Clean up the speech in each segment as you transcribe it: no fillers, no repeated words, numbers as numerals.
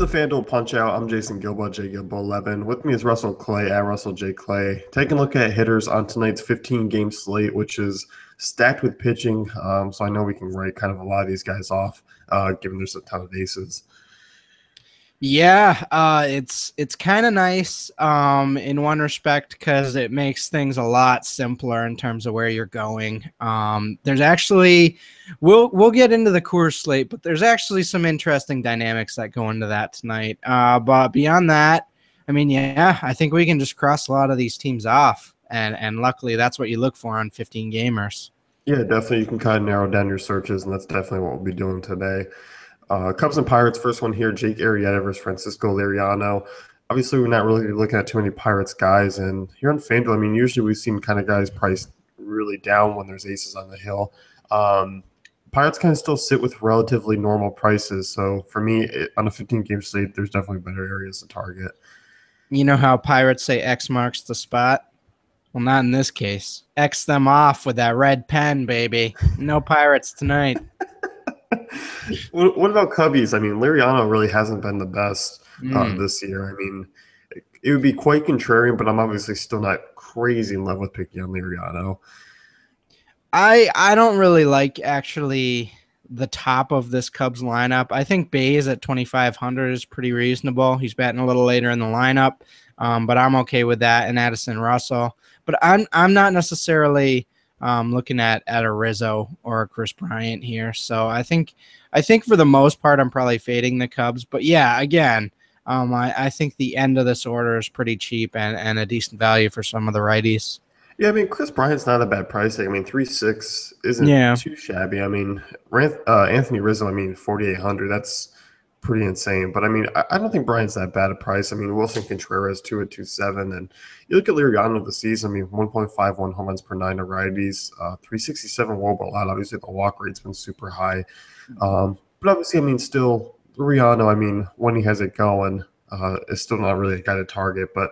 FanDuel Punch Out. I'm Jason Gilbo, J Gilbo 11. With me is Russell Clay at Russell J Clay. Taking a look at hitters on tonight's 15-game slate, which is stacked with pitching. So I know we can write kind of a lot of these guys off, given there's a ton of aces. Yeah, it's kind of nice in one respect because it makes things a lot simpler in terms of where you're going. There's actually we'll get into the Coors slate, but there's actually some interesting dynamics that go into that tonight. But beyond that, I mean, yeah, I think we can just cross a lot of these teams off, and luckily that's what you look for on 15 gamers. Yeah, definitely. You can kind of narrow down your searches, and that's definitely what we'll be doing today. Cubs and Pirates, first one here, Jake Arrieta versus Francisco Liriano. Obviously, we're not really looking at too many Pirates guys. And here on FanDuel, I mean, usually we've seen kind of guys priced really down when there's aces on the hill. Pirates kind of still sit with relatively normal prices. So for me, on a 15-game slate, there's definitely better areas to target. You know how Pirates say X marks the spot? Well, not in this case. X them off with that red pen, baby. No Pirates tonight. What about Cubbies? I mean, Liriano really hasn't been the best this year. I mean, it would be quite contrarian, but I'm obviously still not crazy in love with picking on Liriano. I don't really like actually the top of this Cubs lineup. I think Bays at 2,500 is pretty reasonable. He's batting a little later in the lineup, but I'm okay with that. And Addison Russell, but I'm not necessarily looking at a Rizzo or a Chris Bryant here. So I think for the most part I'm probably fading the Cubs. But yeah, again, I think the end of this order is pretty cheap and a decent value for some of the righties. Yeah, I mean, Chris Bryant's not a bad pricing. I mean, 3.6 isn't too shabby. I mean, Anthony Rizzo, I mean, 4,800, that's pretty insane. But I mean, I don't think Bryant's that bad a price. I mean, Wilson Contreras 2 at 2.7, and you look at Liriano this season. I mean, 1.51 home runs per nine to righties, 367 WOBA allowed. Obviously, the walk rate's been super high, but obviously, I mean, still Liriano. I mean, when he has it going, is still not really a guy to target, but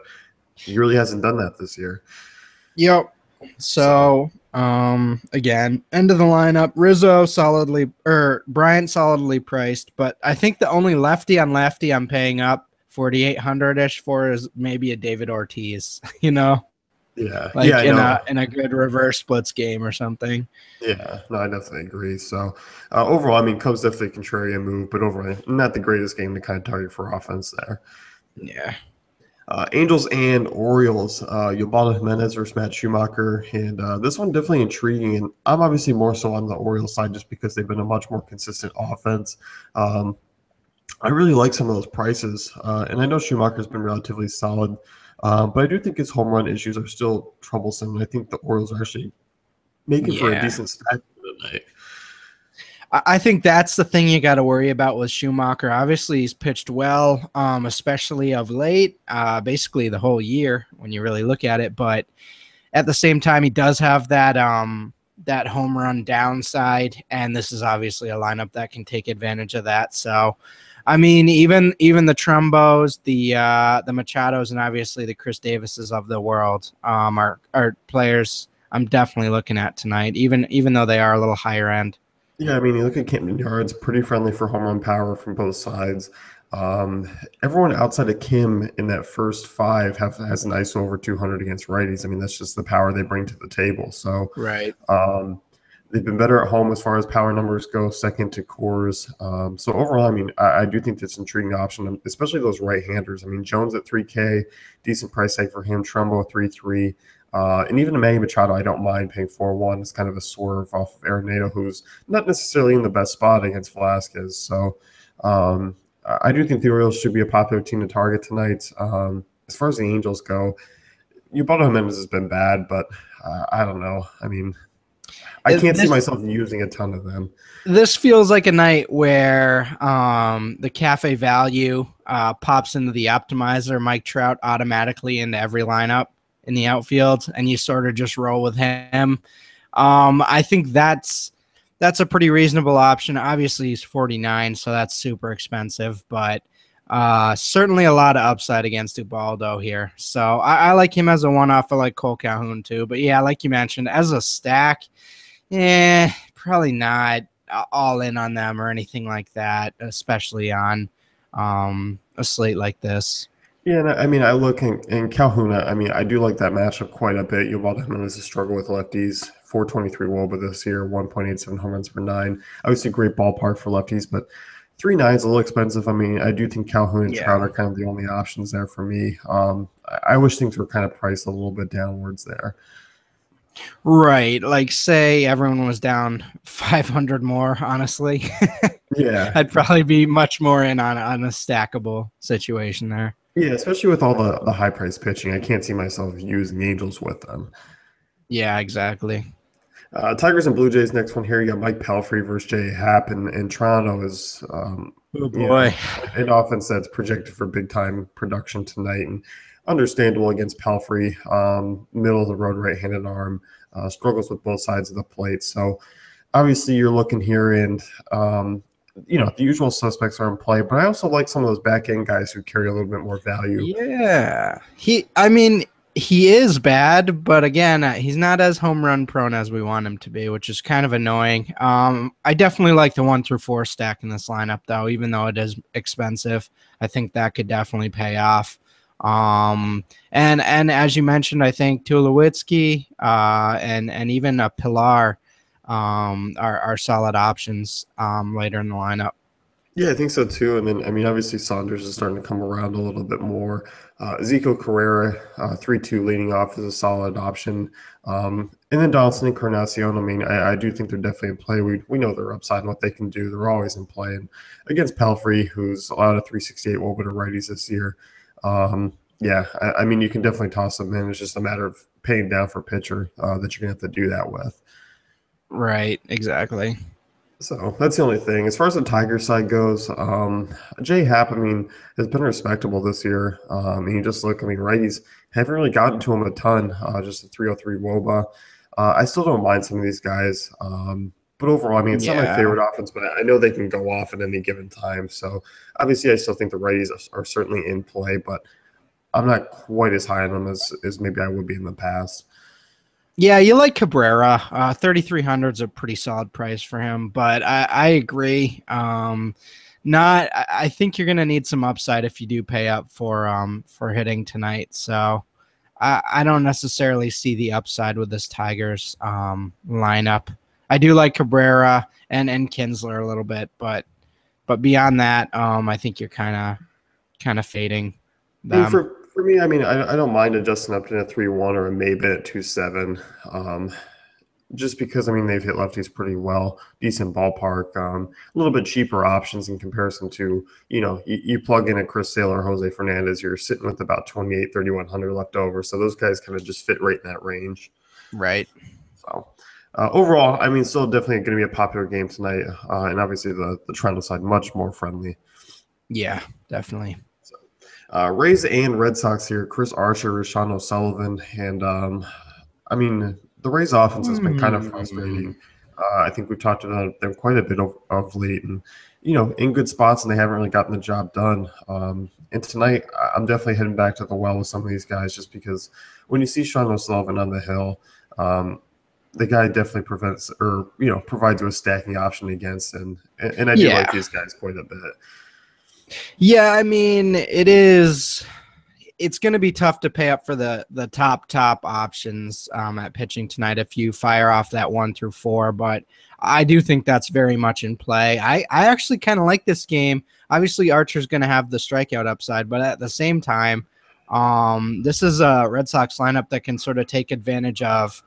he really hasn't done that this year. Yep. So, again, end of the lineup, Bryant solidly priced, but I think the only lefty on lefty I'm paying up 4,800-ish for is maybe a David Ortiz, Yeah. like in a good reverse splits game or something. Yeah, no, I definitely agree. So overall, I mean, Cubs definitely a contrarian move, but overall, not the greatest game to kind of target for offense there. Yeah. Angels and Orioles, Yobaldo Jimenez versus Matt Schumacher, and this one definitely intriguing. And I'm obviously more so on the Orioles side just because they've been a much more consistent offense. I really like some of those prices, and I know Schumacher's been relatively solid, but I do think his home run issues are still troublesome. And I think the Orioles are actually making for a decent stack tonight. I think that's the thing you got to worry about with Schumacher. Obviously, he's pitched well, especially of late, basically the whole year when you really look at it. But at the same time, he does have that home run downside, and this is obviously a lineup that can take advantage of that. So, I mean, even the Trumbos, the Machados, and obviously the Chris Davises of the world are players I'm definitely looking at tonight, even though they are a little higher end. Yeah, I mean, you look at Camden Yards, pretty friendly for home run power from both sides. Everyone outside of Kim in that first five has an ISO over 200 against righties. I mean, that's just the power they bring to the table. So, right. They've been better at home as far as power numbers go, second to Coors. So overall, I mean, I do think that's an intriguing option, especially those right-handers. I mean, Jones at 3K, decent price tag for him. Trumbo at 3.3. And even a Manny Machado, I don't mind paying 4.1. It's kind of a swerve off of Arenado, who's not necessarily in the best spot against Velasquez. So I do think the Orioles should be a popular team to target tonight. As far as the Angels go, Ubaldo Jimenez has been bad, but I don't know. I mean, I can't see myself using a ton of them. This feels like a night where the cafe value pops into the optimizer, Mike Trout automatically into every lineup in the outfield, and you sort of just roll with him. I think that's a pretty reasonable option. Obviously, he's 49, so that's super expensive, but certainly a lot of upside against Ubaldo here. So I like him as a one-off. I like Cole Calhoun too. But yeah, like you mentioned, as a stack, probably not all in on them or anything like that, especially on a slate like this. Yeah, and I mean, I look in Calhoun. I mean, I do like that matchup quite a bit. Yuval has a struggle with lefties. 423 WOBA this year, 1.87 home runs per nine. Obviously, great ballpark for lefties, but 3.9 is a little expensive. I mean, I do think Calhoun and Trout Yeah. are kind of the only options there for me. I wish things were kind of priced a little bit downwards there. Right. Like, say everyone was down 500 more, honestly. Yeah, I'd probably be much more in on a stackable situation there. yeah, especially with all the high price pitching, I can't see myself using Angels with them. Yeah, exactly. Tigers and Blue Jays next one here. You got Mike Pelfrey versus Jay Happ, and Toronto is, Oh you boy. know, an offense that's projected for big time production tonight, and understandable against Pelfrey. Middle of the road right handed arm, struggles with both sides of the plate. So obviously you're looking here, and the usual suspects are in play, but I also like some of those back end guys who carry a little bit more value. Yeah. I mean, he is bad, but again, he's not as home run prone as we want him to be, which is kind of annoying. I definitely like the 1 through 4 stack in this lineup, though, even though it is expensive. I think that could definitely pay off. And as you mentioned, I think Tulowitzki, and even a Pilar, are solid options, later in the lineup. Yeah, I think so too. And then, I mean, obviously Saunders is starting to come around a little bit more. Ezekiel Carrera, 3-2 leading off is a solid option. And then Donaldson and Carnacion, I mean, I do think they're definitely in play. We know their upside and what they can do. They're always in play. And against Pelfrey, who's allowed a 368 WOBA to righties this year. Yeah, I mean, you can definitely toss them in. It's just a matter of paying down for pitcher that you're going to have to do that with. Right, exactly. So that's the only thing. As far as the Tiger side goes, Jay Happ, I mean, has been respectable this year. And you just look, I mean, righties haven't really gotten to him a ton, just a 303 WOBA. I still don't mind some of these guys. But overall, I mean, it's not my Yeah. favorite offense, but I know they can go off at any given time. So obviously, I still think the righties are certainly in play, but I'm not quite as high on them as maybe I would be in the past. Yeah, you like Cabrera. 3,300 is a pretty solid price for him, but I agree. Not. I think you're gonna need some upside if you do pay up for hitting tonight. So I don't necessarily see the upside with this Tigers lineup. I do like Cabrera and Kinsler a little bit, but beyond that, I think you're kind of fading I mean, them. for me, I mean, I don't mind adjusting up to a 3-1 or a maybe at 2-7. Just because I mean they've hit lefties pretty well, decent ballpark, a little bit cheaper options in comparison to you plug in a Chris Sale or Jose Fernandez, you're sitting with about 28, 3,100 left over. So those guys kind of just fit right in that range. Right. So overall, I mean, still definitely going to be a popular game tonight, and obviously the Toronto side much more friendly. Yeah, definitely. Rays and Red Sox here. Chris Archer, Rashawn O'Sullivan, and I mean the Rays offense has been kind of Hmm. frustrating. I think we've talked about them quite a bit of late, and in good spots, and they haven't really gotten the job done. And tonight, I'm definitely heading back to the well with some of these guys, just because when you see Sean O'Sullivan on the hill, the guy definitely prevents or provides you a stacking option against, and I do like Yeah. these guys quite a bit. Yeah, I mean, it's going to be tough to pay up for the top options at pitching tonight if you fire off that 1 through 4, but I do think that's very much in play. I actually kind of like this game. Obviously, Archer's going to have the strikeout upside, but at the same time, this is a Red Sox lineup that can sort of take advantage of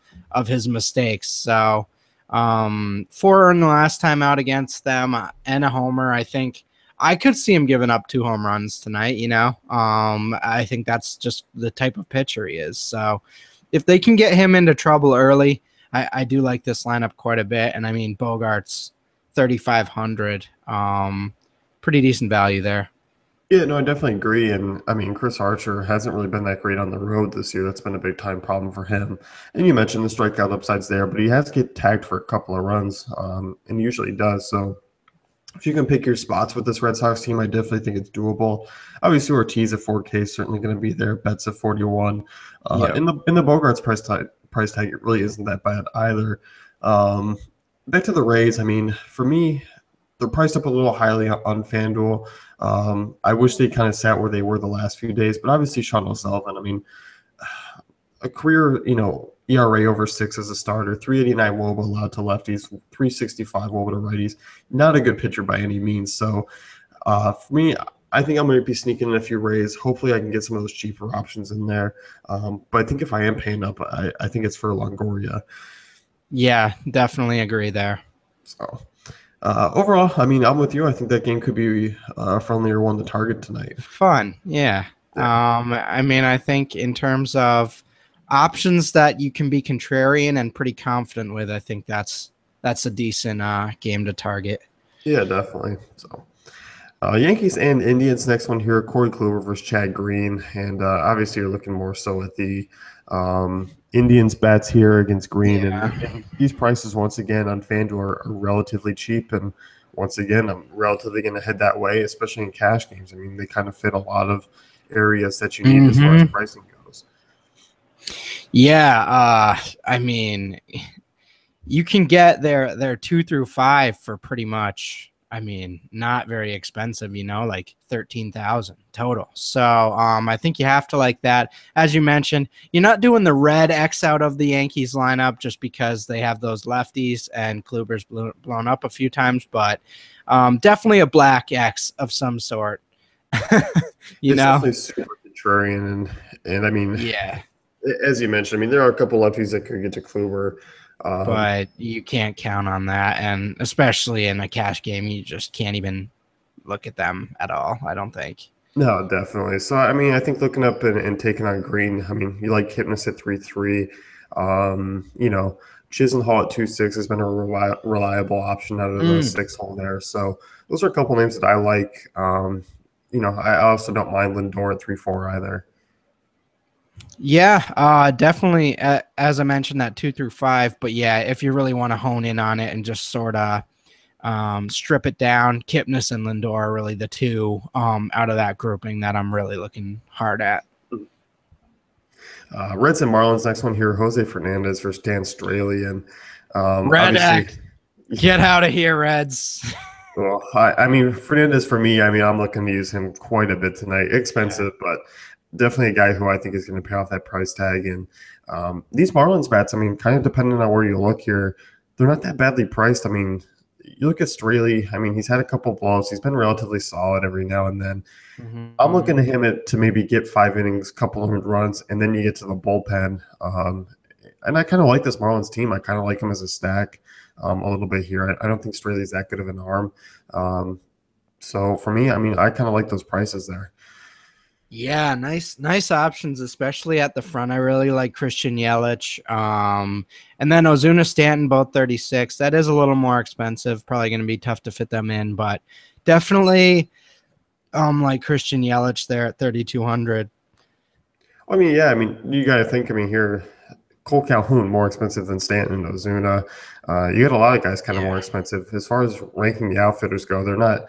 his mistakes. So, 4 in the last time out against them, and a homer. I think I could see him giving up 2 home runs tonight. I think that's just the type of pitcher he is. So if they can get him into trouble early, I do like this lineup quite a bit. And I mean, Bogart's 3,500, pretty decent value there. Yeah, no, I definitely agree. And I mean, Chris Archer hasn't really been that great on the road this year. That's been a big time problem for him. And you mentioned the strikeout upsides there, but he has to get tagged for a couple of runs, and usually does. So if you can pick your spots with this Red Sox team, I definitely think it's doable. Obviously, Ortiz at 4K is certainly going to be there. Betts at 41. Yep. In the Bogarts price tag, it really isn't that bad either. Um, Back to the Rays. I mean, for me, they're priced up a little highly on FanDuel. I wish they kind of sat where they were the last few days, but obviously Sean O'Sullivan. I mean, a career, ERA over 6 as a starter, 389 WOBA allowed to lefties, 365 WOBA to righties. Not a good pitcher by any means. So for me, I think I'm going to be sneaking in a few Rays. Hopefully, I can get some of those cheaper options in there. But I think if I am paying up, I think it's for Longoria. Yeah, definitely agree there. So overall, I mean, I'm with you. I think that game could be a friendlier one to target tonight. Fun, yeah. Yeah. I mean, I think in terms of options that you can be contrarian and pretty confident with, I think that's a decent game to target. Yeah, definitely. So Yankees and Indians next one here. Corey Kluber versus Chad Green, and obviously you're looking more so at the Indians bats here against Green, Yeah. and these prices once again on FanDuel are relatively cheap, and once again I'm relatively going to head that way, especially in cash games. I mean, they kind of fit a lot of areas that you need as far as pricing goes. Yeah, I mean, you can get their 2 through 5 for pretty much, I mean, not very expensive, like 13,000 total. So I think you have to like that. As you mentioned, you're not doing the red X out of the Yankees lineup just because they have those lefties and Kluber's blown up a few times, but definitely a black X of some sort. It's definitely super contrarian, and I mean, yeah. as you mentioned, I mean, there are a couple lefties that could get to Kluber. But you can't count on that. And especially in a cash game, you just can't even look at them at all, I don't think. No, definitely. So, I mean, I think looking up and taking on Green, I mean, you like Kipnis at 3-3. Chisenhall at 2-6 has been a reliable option out of the 6 hole there. So, those are a couple names that I like. I also don't mind Lindor at 3-4 either. Yeah, definitely. As I mentioned, that 2 through 5. But yeah, if you really want to hone in on it and just sort of strip it down, Kipnis and Lindor are really the two out of that grouping that I'm really looking hard at. Reds and Marlins next one here. Jose Fernandez versus Dan Straley, and Red obviously, X. Get out of here, Reds. Well, I mean, Fernandez for me, I mean, I'm looking to use him quite a bit tonight. Expensive, but definitely a guy who I think is going to pay off that price tag. And these Marlins bats, I mean, kind of depending on where you look here, they're not that badly priced. I mean, you look at Straley, I mean, he's had a couple blows. He's been relatively solid every now and then. I'm looking at him to maybe get 5 innings, couple of runs, and then you get to the bullpen. And I kind of like this Marlins team. I kind of like him as a stack a little bit here. I don't think Straley's that good of an arm. So for me, I mean, I kind of like those prices there. Yeah, nice options, especially at the front. I really like Christian Yelich. And then Ozuna Stanton, both 36. That is a little more expensive. Probably going to be tough to fit them in, but definitely like Christian Yelich there at 3,200. I mean, yeah, I mean, you got to think, I mean, here, Cole Calhoun more expensive than Stanton and Ozuna. You got a lot of guys kind of more expensive. As far as ranking the outfitters go, they're not,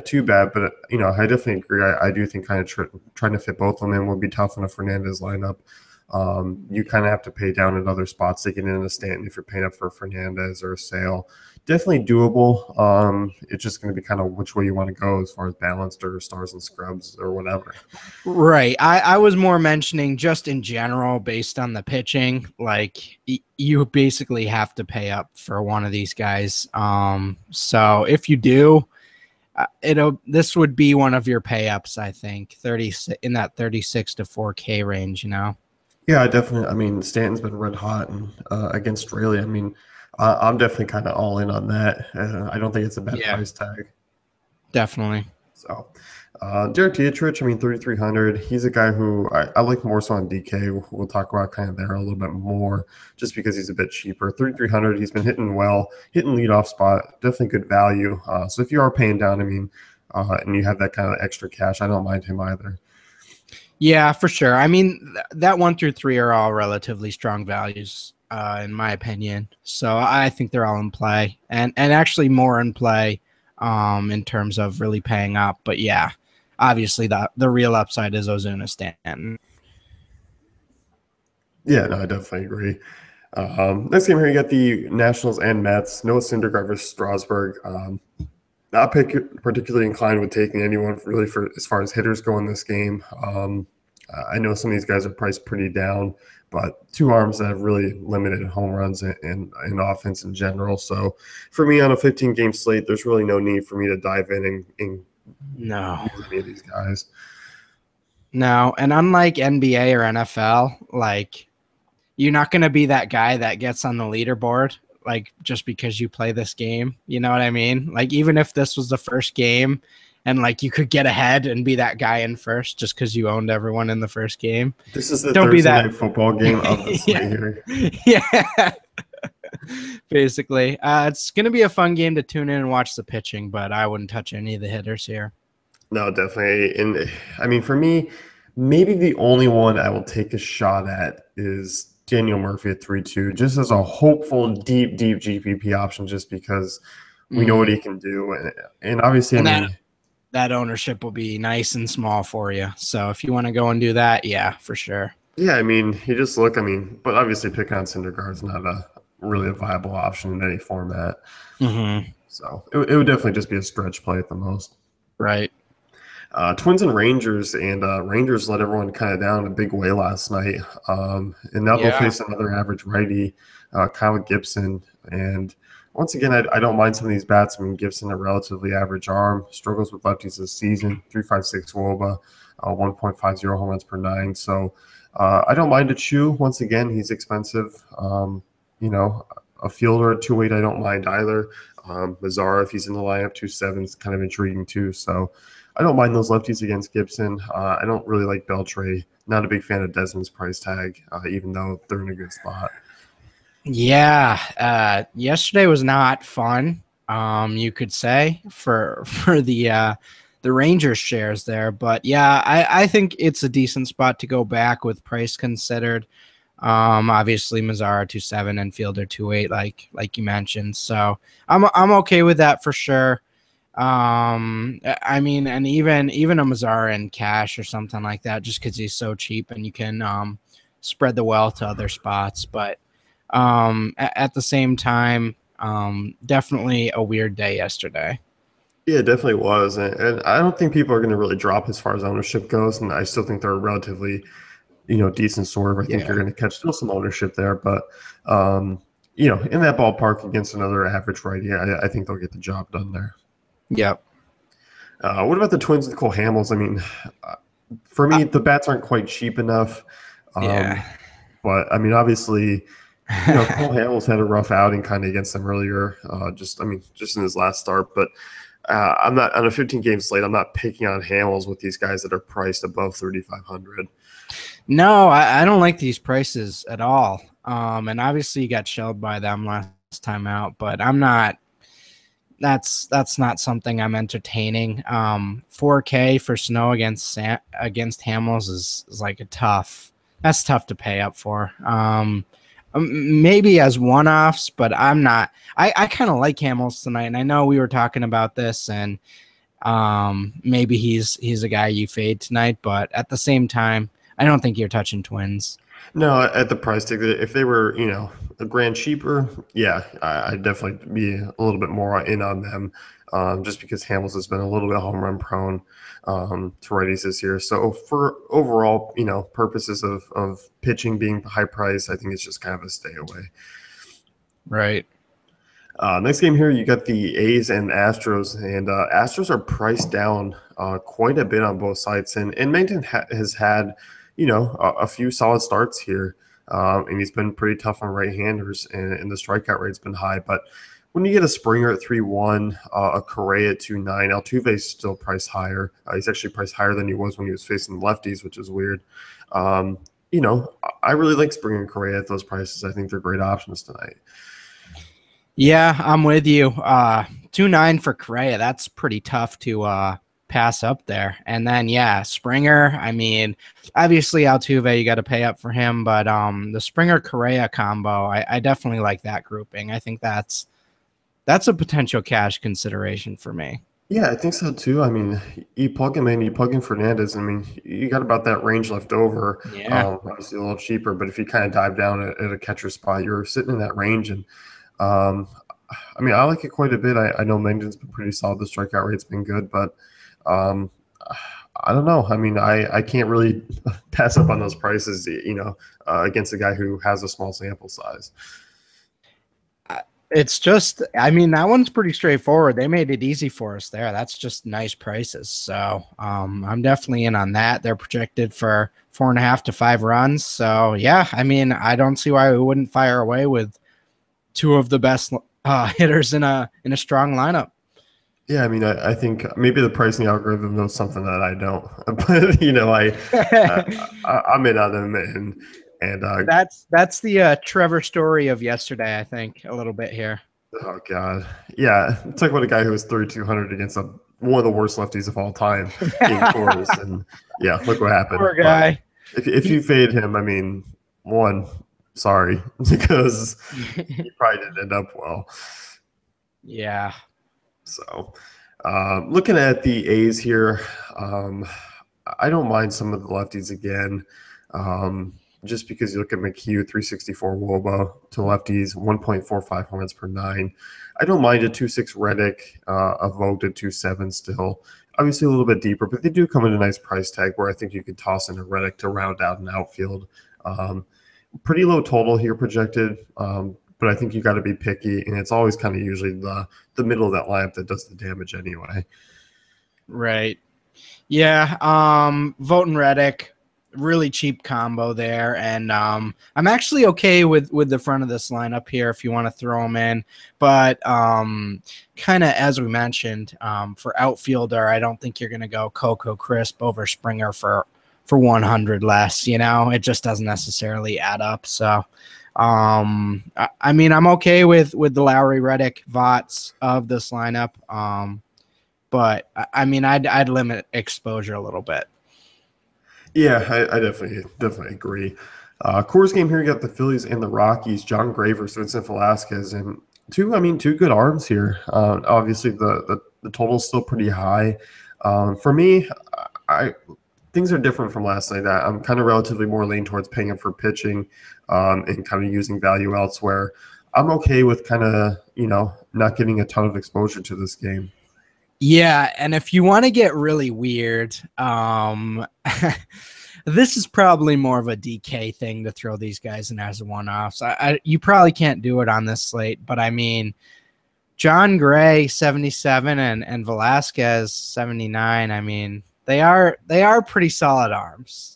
too bad. But, I definitely agree. I do think kind of trying to fit both of them in would be tough in a Fernandez lineup. You kind of have to pay down at other spots to get into a Stanton if you're paying up for Fernandez or a Sale. Definitely doable. It's just going to be kind of which way you want to go as far as balanced or stars and scrubs or whatever. Right. I was more mentioning just in general based on the pitching. Like you basically have to pay up for one of these guys. So if you do, this would be one of your pay ups, I think, 30 in that 36 to 4K range, Yeah, definitely. I mean, Stanton's been red hot and against Straley. I mean, I'm definitely kind of all in on that. I don't think it's a bad price tag. Definitely. So, Derek Dietrich, I mean, 3,300. He's a guy who I like more so on DK. We'll talk about kind of there a little bit more just because he's a bit cheaper. 3,300, he's been hitting well, hitting leadoff spot, definitely good value. So if you are paying down, I mean, and you have that kind of extra cash, I don't mind him either. Yeah, for sure. I mean, that 1 through 3 are all relatively strong values, in my opinion. So I think they're all in play, and actually more in play, in terms of really paying up. But yeah, obviously the real upside is Ozuna Stanton. Yeah, no, I definitely agree. Next game here, you got the Nationals and Mets. Noah Syndergaard versus Strasburg. Not particularly inclined with taking anyone really for as far as hitters go in this game. I know some of these guys are priced pretty down, but two arms that have really limited home runs and offense in general. So for me on a 15 game slate, there's really no need for me to dive in and No. use any of these guys. No, and unlike NBA or NFL, like you're not going to be that guy that gets on the leaderboard like just because you play this game. You know what I mean? Like even if this was the first game and like you could get ahead and be that guy in first just because you owned everyone in the first game. This is the Don't be Thursday that. night football game of the slate Yeah. here. Yeah. Basically, it's going to be a fun game to tune in and watch the pitching, but I wouldn't touch any of the hitters here. No, definitely. And I mean, for me, maybe the only one I will take a shot at is Daniel Murphy at 3-2, just as a hopeful, deep GPP option, just because we know what he can do. And obviously, And I that mean, that ownership will be nice and small for you. So if you want to go and do that, yeah, for sure. yeah, I mean, you just look, I mean, but obviously picking on Syndergaard is not a really a viable option in any format. Mm-hmm. So it would definitely just be a stretch play at the most. Right. Twins and Rangers, and Rangers let everyone kind of down in a big way last night. And now they'll Yeah. face another average righty, Kyle Gibson. And once again, I don't mind some of these bats. I mean, Gibson, a relatively average arm, struggles with lefties this season, 3.56 WOBA, 1.50 home runs per nine. So I don't mind a chew. Once again, he's expensive. You know, a fielder at 2.8, I don't mind either. Mazzara, if he's in the lineup, 2.7 is kind of intriguing too. So I don't mind those lefties against Gibson. I don't really like Beltray. Not a big fan of Desmond's price tag, even though they're in a good spot. Yeah. Yesterday was not fun. You could say for the Rangers shares there, but yeah, I think it's a decent spot to go back with price considered. Obviously Mazzara 2.7 and Fielder 2.8, like you mentioned. So I'm okay with that for sure. I mean, and even a Mazzara in cash or something like that, just because he's so cheap and you can spread the wealth to other spots. But at the same time, definitely a weird day yesterday. Yeah, it definitely was. And I don't think people are going to really drop as far as ownership goes. And I still think they're a relatively, decent swerve. I think Yeah. you're going to catch still some ownership there. But, in that ballpark against another average righty, I think they'll get the job done there. Yep. What about the Twins with Cole Hamels? I mean, for me, the bats aren't quite cheap enough. Yeah. But I mean, obviously, Cole Hamels had a rough outing kind of against them earlier. Just in his last start. But I'm not on a 15 game slate. I'm not picking on Hamels with these guys that are priced above 3,500. No, I don't like these prices at all. And obviously you got shelled by them last time out, but I'm not. That's not something I'm entertaining. 4K for Snow against Hamels is like that's tough to pay up for. Maybe as one-offs, but I'm not. I kind of like Hamels tonight, and I know we were talking about this, and maybe he's a guy you fade tonight, but at the same time, I don't think you're touching Twins. No, at the price tag, if they were, a grand cheaper, yeah, I'd definitely be a little bit more in on them, just because Hamels has been a little bit home run prone to righties this year. So for overall, purposes of pitching being high price, I think it's just kind of a stay away. Right. Next game here, you got the A's and Astros, and Astros are priced down quite a bit on both sides. And Mangton has had, a few solid starts here, and he's been pretty tough on right-handers, and the strikeout rate's been high. But when you get a Springer at 3-1, a Correa at 2.9, Altuve's still priced higher. He's actually priced higher than he was when he was facing lefties, which is weird. I really like Springer and Correa at those prices. I think they're great options tonight. Yeah, I'm with you. 2.9 for Correa. That's pretty tough to pass up there. And then yeah, Springer. I mean, obviously Altuve, you got to pay up for him, but the Springer Correa combo, I definitely like that grouping. I think that's a potential cash consideration for me. Yeah, I think so too. I mean, you plug him in, you plug in Fernandez. I mean, you got about that range left over. Yeah. Obviously a little cheaper, but if you kind of dive down at a catcher spot, you're sitting in that range. And I mean, I like it quite a bit. I know Mengden's been pretty solid. The strikeout rate's been good, but um, I don't know. I mean, I can't really pass up on those prices, against a guy who has a small sample size. It's just, I mean, that one's pretty straightforward. They made it easy for us there. That's just nice prices. So I'm definitely in on that. They're projected for 4.5 to 5 runs. So yeah, I mean, I don't see why we wouldn't fire away with two of the best hitters in a strong lineup. Yeah, I mean, I think maybe the pricing algorithm knows something that I don't, but uh, I'm in on them, and That's the Trevor story of yesterday, I think, a little bit here. oh god, yeah, talk about a guy who was 3,200 against one of the worst lefties of all time in Coors, and yeah, look what happened. Poor But guy. if you fade him, I mean, one, sorry, because he probably didn't end up well. Yeah. So, looking at the A's here, um, I don't mind some of the lefties again. Just because you look at McHugh, 364 Woba to lefties, 1.45 home runs per nine. I don't mind a 2.6 Reddick, a Vogt at 2.7 still. Obviously a little bit deeper, but they do come at a nice price tag where I think you could toss in a Reddick to round out an outfield. Pretty low total here projected, but I think you got to be picky, and it's always kind of usually the middle of that lineup that does the damage anyway. Right. Yeah. Vote and Reddick, really cheap combo there, and I'm actually okay with the front of this lineup here if you want to throw them in, but kind of as we mentioned, for outfielder, I don't think you're gonna go Coco Crisp over Springer for 100 less. It just doesn't necessarily add up. So. I mean, I'm okay with the Lowry Reddick Vots of this lineup. But I mean, I'd limit exposure a little bit. Yeah, I definitely agree. Coors game here, you got the Phillies and the Rockies. John Gray versus Vincent Velasquez, and two good arms here. Obviously, the total's still pretty high. For me, I things are different from last night. I'm kind of relatively more lean towards paying up for pitching, and kind of using value elsewhere. I'm okay with kind of not getting a ton of exposure to this game. Yeah, and if you want to get really weird, this is probably more of a DK thing to throw these guys in as one-offs. You probably can't do it on this slate, but I mean, John Gray 77 and Velasquez 79. I mean, they are pretty solid arms.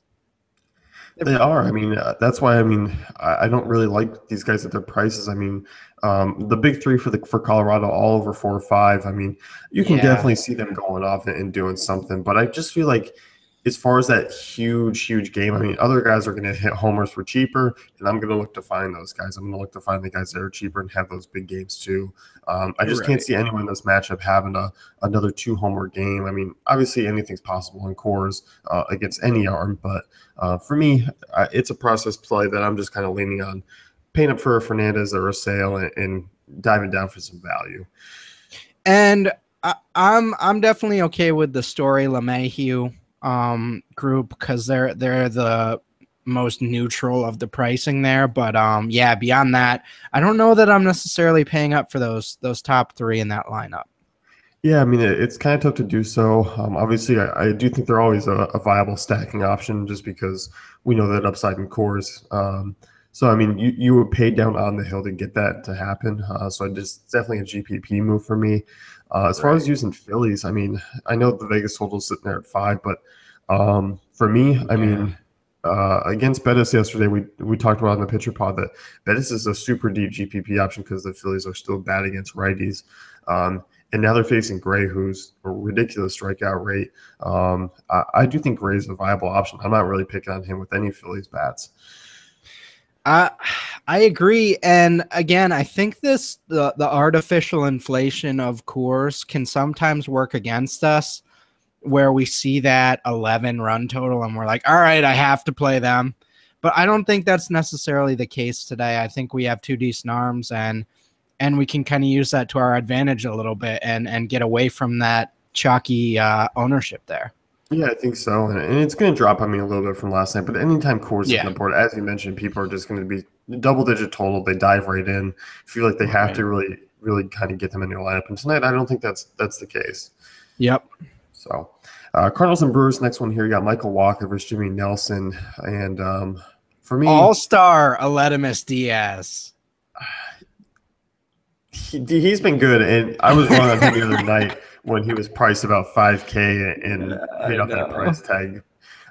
They are. I mean, that's why. I mean, I don't really like these guys at their prices. I mean, the big three for Colorado, all over 4 or 5. I mean, you can Yeah, definitely see them going off and doing something. But I just feel like, as far as that huge game, I mean, other guys are going to hit homers for cheaper, and I'm going to look to find those guys. I'm going to look to find the guys that are cheaper and have those big games too. I just can't right. see anyone in this matchup having another 2 homer game. I mean, obviously anything's possible in Coors against any arm, but for me, it's a process play that I'm just kind of leaning on, paying up for a Fernandez or a Sale and diving down for some value. And I'm definitely okay with the Story LeMahieu group because they're the most neutral of the pricing there. But yeah, beyond that, I don't know that I'm necessarily paying up for those top three in that lineup. Yeah, I mean, it's kind of tough to do so. Obviously, I do think they're always a viable stacking option just because we know that upside in cores. So, I mean, you would pay down on the hill to get that to happen. So, it's definitely a GPP move for me. As far as Right. using Phillies, I mean, I know the Vegas total's sitting there at 5, but for me, I Yeah. mean, against Bettis yesterday, we talked about in the pitcher pod that Bettis is a super deep GPP option because the Phillies are still bad against righties. And now they're facing Gray, who's a ridiculous strikeout rate. I do think Gray is a viable option. I'm not really picking on him with any Phillies bats. I I agree, and again, I think the artificial inflation of Coors can sometimes work against us, where we see that 11 run total and we're like, all right, I have to play them. But I don't think that's necessarily the case today. I think we have two decent arms and we can kind of use that to our advantage a little bit and get away from that chalky ownership there. Yeah, I think so. And it's going to drop on me a little bit from last night. But anytime Coors is on Yeah. the board, as you mentioned, people are just going to be double-digit total. They dive right in. Feel like they have Right. to really kind of get them in their lineup. And tonight, I don't think that's the case. Yep. So, Cardinals and Brewers. Next one here, you got Michael Walker versus Jimmy Nelson, and for me, All-star Aledmus Diaz. he's been good, and I was wrong on him the other night when he was priced about 5K and paid I off that know. price tag.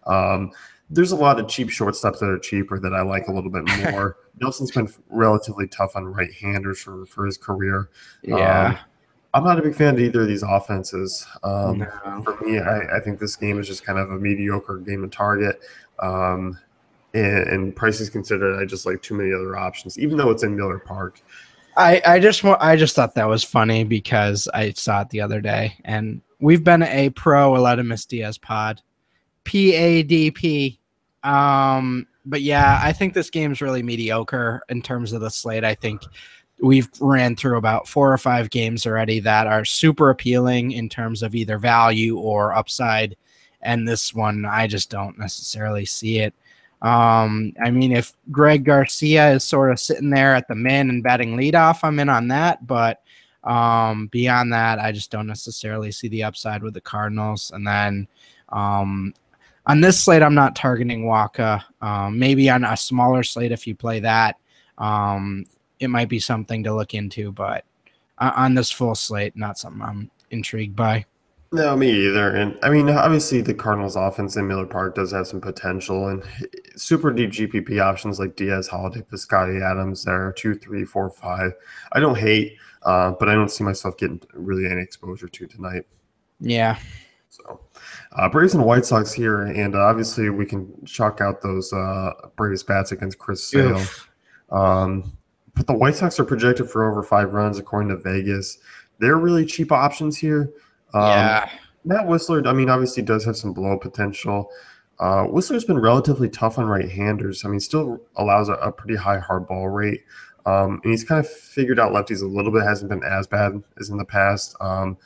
Um, there's a lot of cheap shortstops that are cheaper that I like a little bit more. Nelson's been relatively tough on right-handers for his career. Yeah. Um, I'm not a big fan of either of these offenses. No. For me, I think this game is just kind of a mediocre game of target. Um, and prices considered, I just like too many other options, even though it's in Miller Park. I just thought that was funny because I saw it the other day, and we've been a pro Aledmus Diaz pod, PADP. But yeah, I think this game's really mediocre in terms of the slate. I think we've ran through about 4 or 5 games already that are super appealing in terms of either value or upside, and this one I just don't necessarily see it. I mean, if Greg Garcia is sort of sitting there at the min and batting leadoff, I'm in on that. But beyond that, I just don't necessarily see the upside with the Cardinals. And then on this slate, I'm not targeting Waka. Maybe on a smaller slate, if you play that, it might be something to look into. But on this full slate, not something I'm intrigued by. No, me either. And I mean, obviously, the Cardinals' offense in Miller Park does have some potential, and super deep GPP options like Diaz, Holiday, Piscotty, Adams, there 2, 3, 4, 5. I don't hate, but I don't see myself getting really any exposure to tonight. Yeah. So, Braves and White Sox here, and obviously we can chalk out those Braves bats against Chris Sale. Oof. But the White Sox are projected for over 5 runs according to Vegas. They're really cheap options here. Um, Yeah. Matt Whistler, I mean, obviously does have some blow potential. Whistler's been relatively tough on right-handers. I mean, still allows a pretty high hard ball rate. And he's kind of figured out lefties a little bit. Hasn't been as bad as in the past. Mm.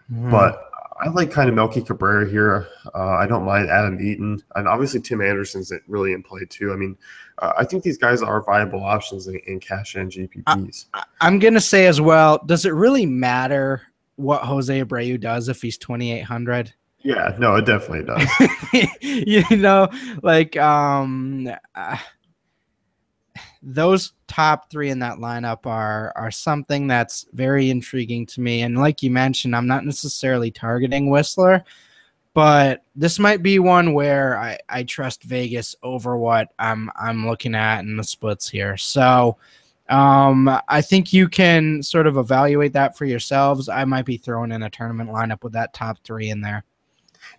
But I like kind of Melky Cabrera here. I don't mind Adam Eaton. And obviously Tim Anderson's really in play too. I mean, I think these guys are viable options in cash and GPPs. I'm going to say as well, does it really matter what Jose Abreu does if he's 2,800? Yeah, no, it definitely does. You know, like those top 3 in that lineup are something that's very intriguing to me. And like you mentioned, I'm not necessarily targeting Whistler, but this might be one where I trust Vegas over what I'm looking at in the splits here. So I think you can sort of evaluate that for yourselves. I might be throwing in a tournament lineup with that top 3 in there.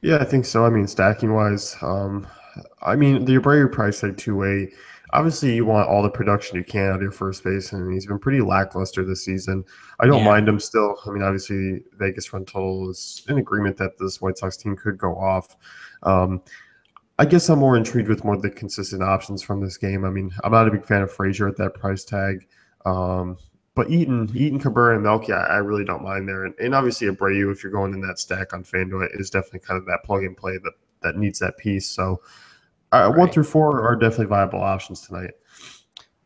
Yeah, I think so. I mean, stacking wise, I mean, the Abreu price tag 2-way. Obviously, you want all the production you can out of your first base, and he's been pretty lackluster this season. I don't Yeah. mind him still. I mean, obviously, Vegas run total is in agreement that this White Sox team could go off. Um, I guess I'm more intrigued with more of the consistent options from this game. I mean, I'm not a big fan of Frazier at that price tag. Um, but Eaton, Cabrera, and Melky, I really don't mind there. And obviously Abreu, if you're going in that stack on FanDuel, is definitely kind of that plug and play that needs that piece. So 1 Right. through 4 are definitely viable options tonight.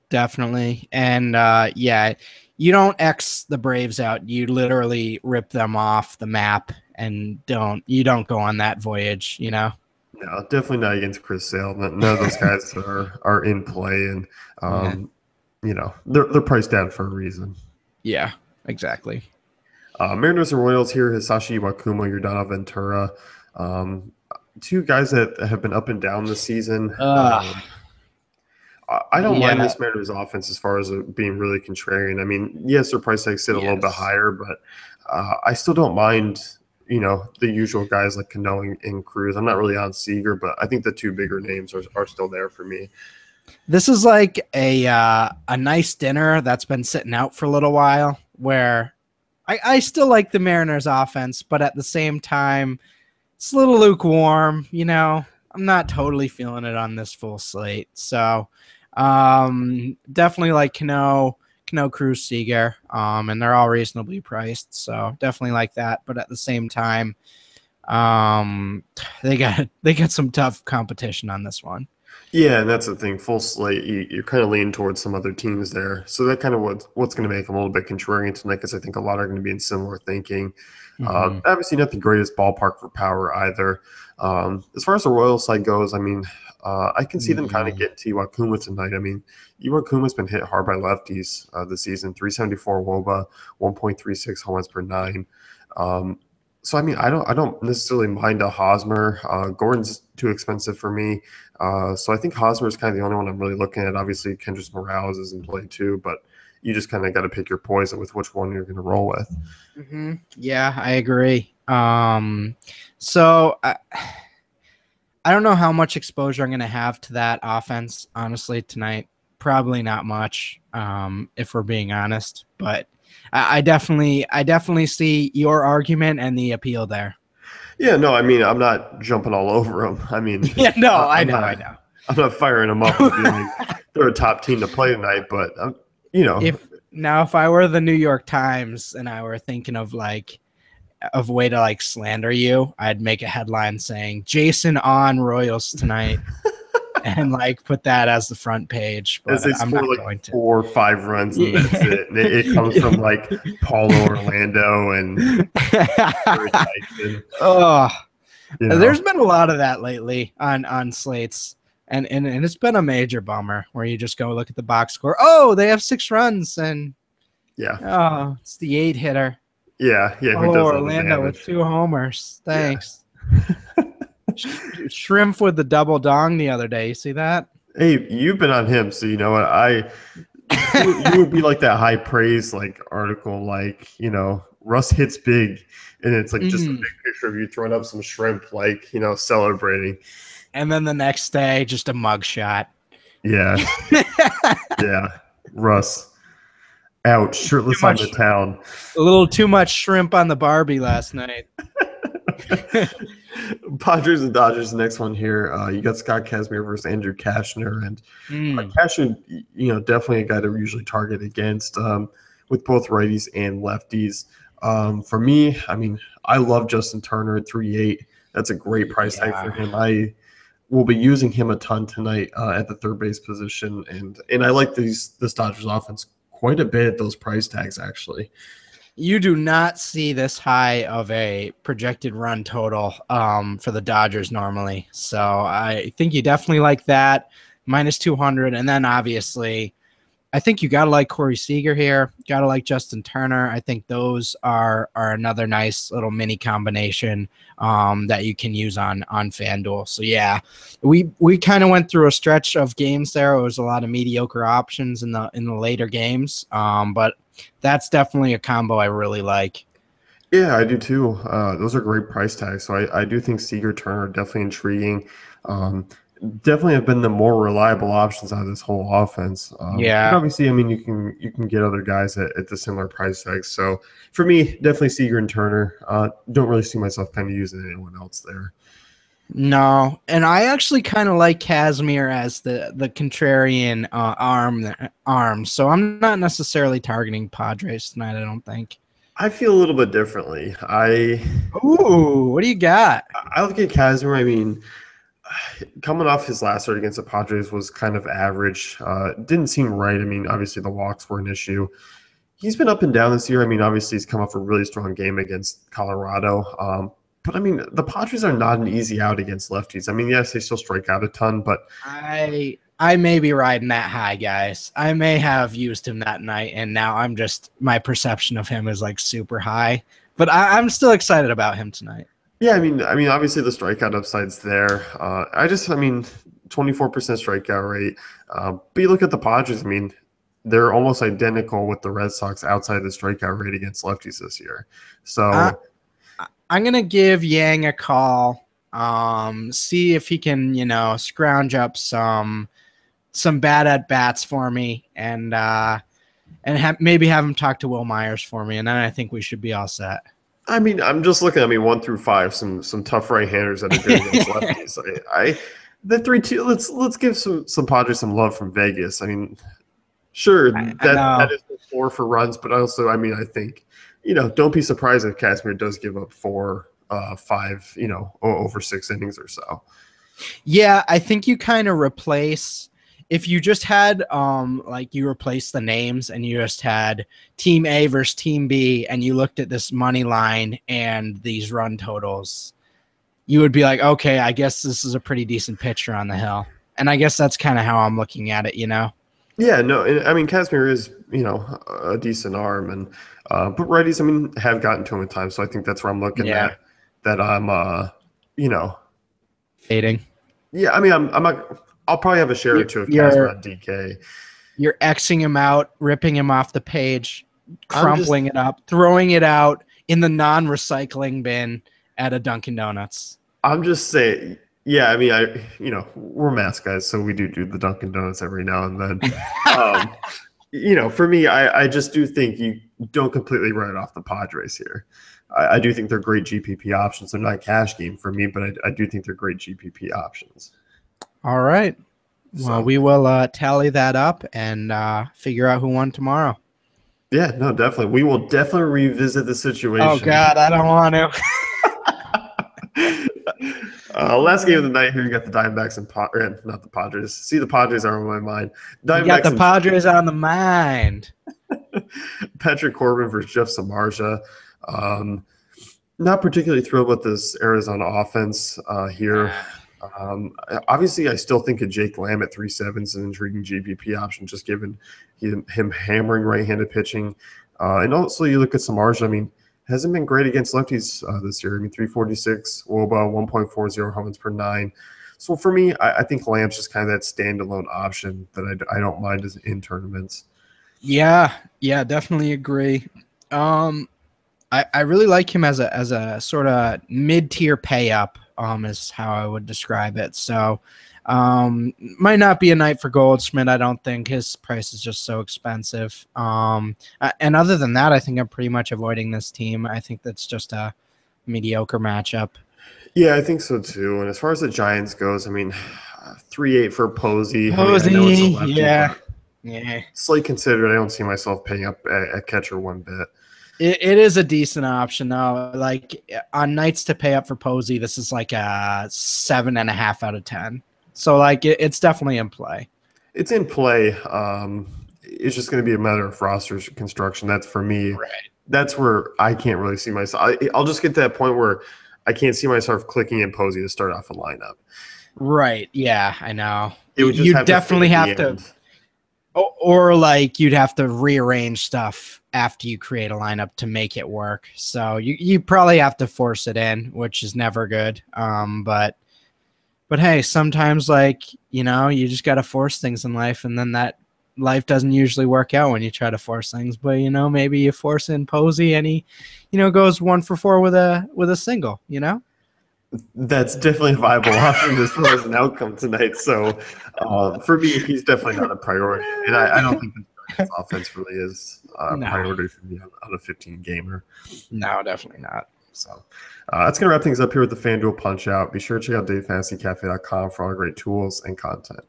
Definitely. And yeah, you don't X the Braves out. You literally rip them off the map and you don't go on that voyage, you know? No, definitely not against Chris Sale. None of those guys are in play, and Yeah. they're priced down for a reason. Yeah, exactly. Mariners and Royals here, Hisashi Iwakuma, Yordano Ventura. Um, 2 guys that have been up and down this season. Ugh. I don't mind Yeah. this Mariners offense as far as it being really contrarian. I mean, yes, their price tags sit a little bit Yes. higher, but I still don't mind, the usual guys like Cano and Cruz. I'm not really on Seager, but I think the 2 bigger names are still there for me. This is like a nice dinner that's been sitting out for a little while where I still like the Mariners offense, but at the same time, it's a little lukewarm, you know. I'm not totally feeling it on this full slate. So definitely like Cano, Cruz, Seager, and they're all reasonably priced. So definitely like that. But at the same time, they got some tough competition on this one. Yeah, and that's the thing. Full slate, you're kind of leaning towards some other teams there, so that kind of what's going to make them a little bit contrarian tonight, because I think a lot are going to be in similar thinking. Hmm. Obviously, not the greatest ballpark for power either. As far as the Royals side goes, I mean, I can see them kind of Mm. getting to Iwakuma tonight. I mean, Iwakuma's been hit hard by lefties this season. 374 WOBA, 1.36 home runs per nine. Um, so I mean, I don't necessarily mind a Hosmer. Gordon's too expensive for me. So I think Hosmer is kind of the only one I'm really looking at. Obviously, Kendrys Morales is in play too, but you just kind of got to pick your poison with which one you're going to roll with. Yeah, I agree. So I don't know how much exposure I'm going to have to that offense, honestly, tonight. Probably not much, if we're being honest. But I definitely see your argument and the appeal there. Yeah, no, I mean, I'm not jumping all over them. I mean, Yeah, no, I I'm know, not, I know. I'm not firing them up and being like they're a top team to play tonight. But you know, If I were the New York Times and I were thinking of a way to like slander you, I'd make a headline saying Jason on Royals tonight and like put that as the front page, as they but I'm score not like going to. 4 or 5 runs and that's Yeah. it. And it comes from like Paulo Orlando and Jared Dyson. Oh, You there's know, been a lot of that lately on slates. And it's been a major bummer where you just go look at the box score. Oh, they have 6 runs and yeah, oh, it's the 8 hitter. yeah. Who Oh, does all the Orlando with damage? 2 homers. Yeah. Thanks. Shrimp with the double dong the other day. You see that? Hey, you've been on him, so you know what you would be like that high praise like article, like Russ hits big, and it's like just a Mm. big picture of you throwing up some shrimp, like celebrating. And then the next day, just a mug shot. Yeah, yeah, Russ out Too shirtless on the much, town. a little too much shrimp on the Barbie last night. Padres and Dodgers. The next one here. You got Scott Kazmir versus Andrew Kashner, and Mm. Cashner, definitely a guy to usually target against with both righties and lefties. For me, I mean, I love Justin Turner at 3.8. That's a great price tag for Yeah. him. I will be using him a ton tonight at the third base position, and I like this Dodgers offense quite a bit at those price tags actually. You do not see this high of a projected run total for the Dodgers normally. So I think you definitely like that. Minus 200. And then obviously, I think you got to like Corey Seager here. Got to like Justin Turner. I think those are another nice little mini combination that you can use on FanDuel. So yeah, we kind of went through a stretch of games there. It was a lot of mediocre options in the later games, but that's definitely a combo I really like. Yeah, I do too. Those are great price tags. So I do think Seager Turner are definitely intriguing. Um, Definitely have been the more reliable options out of this whole offense. But Yeah. obviously, I mean, you can get other guys at the similar price tags. So for me, definitely Seager and Turner. Don't really see myself kind of using anyone else there. No, and I actually kind of like Casimir as the contrarian arm. So I'm not necessarily targeting Padres tonight. I don't think. I feel a little bit differently. Ooh, what do you got? I look at Casimir. I mean, coming off his last start against the Padres was kind of average. Didn't seem right. I mean, obviously the walks were an issue. He's been up and down this year. I mean, obviously he's come off a really strong game against Colorado. But I mean, the Padres are not an easy out against lefties. I mean, yes, they still strike out a ton, but I may be riding that high, guys. I may have used him that night, and now my perception of him is like super high. But I'm still excited about him tonight. yeah, I mean, obviously the strikeout upside's there. I mean, 24% strikeout rate. But you look at the Padres. I mean, they're almost identical with the Red Sox outside the strikeout rate against lefties this year. I, So I'm gonna give Yang a call. See if he can, scrounge up some bad at bats for me, and maybe have him talk to Will Myers for me, and then I think we should be all set. I mean, I'm just looking. I mean, 1 through 5, some tough right-handers that are good against lefties. The 3-2. Let's give some Padres some love from Vegas. I mean, sure I that know. is the floor for runs, but also, I mean, I think don't be surprised if Casimir does give up 4, 5, over 6 innings or so. Yeah, I think you kind of replace if you just had like you replace the names and you just had team A versus team B and you looked at this money line and these run totals, you would be like, okay, I guess this is a pretty decent pitcher on the hill. And I guess that's kind of how I'm looking at it, you know? Yeah, no, I mean Casimir is a decent arm, and but righties, I mean, have gotten to him at times, so I think that's where I'm looking Yeah. at that I'm you know Fading. yeah, I mean I'm not. I'll probably have a share or You're two of Casimir you're on DK. you're Xing him out, ripping him off the page, I'm just crumpling it up, throwing it out in the non-recycling bin at a Dunkin' Donuts. I'm just saying, yeah, I mean, we're mass guys, so we do the Dunkin' Donuts every now and then. Um, for me, I just do think you don't completely write off the Padres here. I do think they're great GPP options. They're not cash game for me, but I do think they're great GPP options. All right. Well, So, we will tally that up and figure out who won tomorrow. yeah, no, definitely. We will definitely revisit the Oh situation. God, I don't want to. Last game of the night here, you got the Diamondbacks and not the Padres. See, the Padres are on my mind. You got Diamondbacks the and Padres on the mind. Patrick Corbin versus Jeff Samardzija. Um, Not particularly thrilled with this Arizona offense here. Obviously, I still think of Jake Lamb at 3.7 is an intriguing GPP option, just given him hammering right-handed pitching. And also, you look at Samardzija. I mean, hasn't been great against lefties this year. I mean, 346 WOBA, 1.40 homers per nine. So for me, I think Lamb's just kind of that standalone option that I don't mind as in tournaments. Yeah, definitely agree. I really like him as a sort of mid-tier pay up, is how I would describe it. So might not be a night for Goldschmidt. I don't think his price is just so expensive. And other than that, I think I'm pretty much avoiding this team. I think that's just a mediocre matchup. Yeah, I think so too. And as far as the Giants goes, I mean, 3.8 for Posey. I mean, I know it's a Posey, lefty, yeah, but yeah. slightly considered. I don't see myself paying up at catcher one bit. It is a decent option though. Like on nights to pay up for Posey, this is like a 7.5 out of 10. So like it's definitely in play. It's in play. It's just going to be a matter of roster construction. That's for me. Right. That's where I can't really see myself. I'll just get to that point where I can't see myself clicking in Posey to start off a lineup. Right. Yeah, I know. It would just You have definitely to fit have at the to, end. or like you'd have to rearrange stuff after you create a lineup to make it work. So you probably have to force it in, which is never good. But hey, sometimes like, you just got to force things in life, and then that life doesn't usually work out when you try to force things. But maybe you force in Posey and he, goes 1 for 4 with a single, That's definitely a viable option as far as an outcome tonight. So for me, he's definitely not a priority. And I don't think the Giants offense really is a No. priority for me on a 15 gamer. No, definitely not. So that's going to wrap things up here with the FanDuel Punch Out. Be sure to check out DaveFantasyCafe.com for all great tools and content.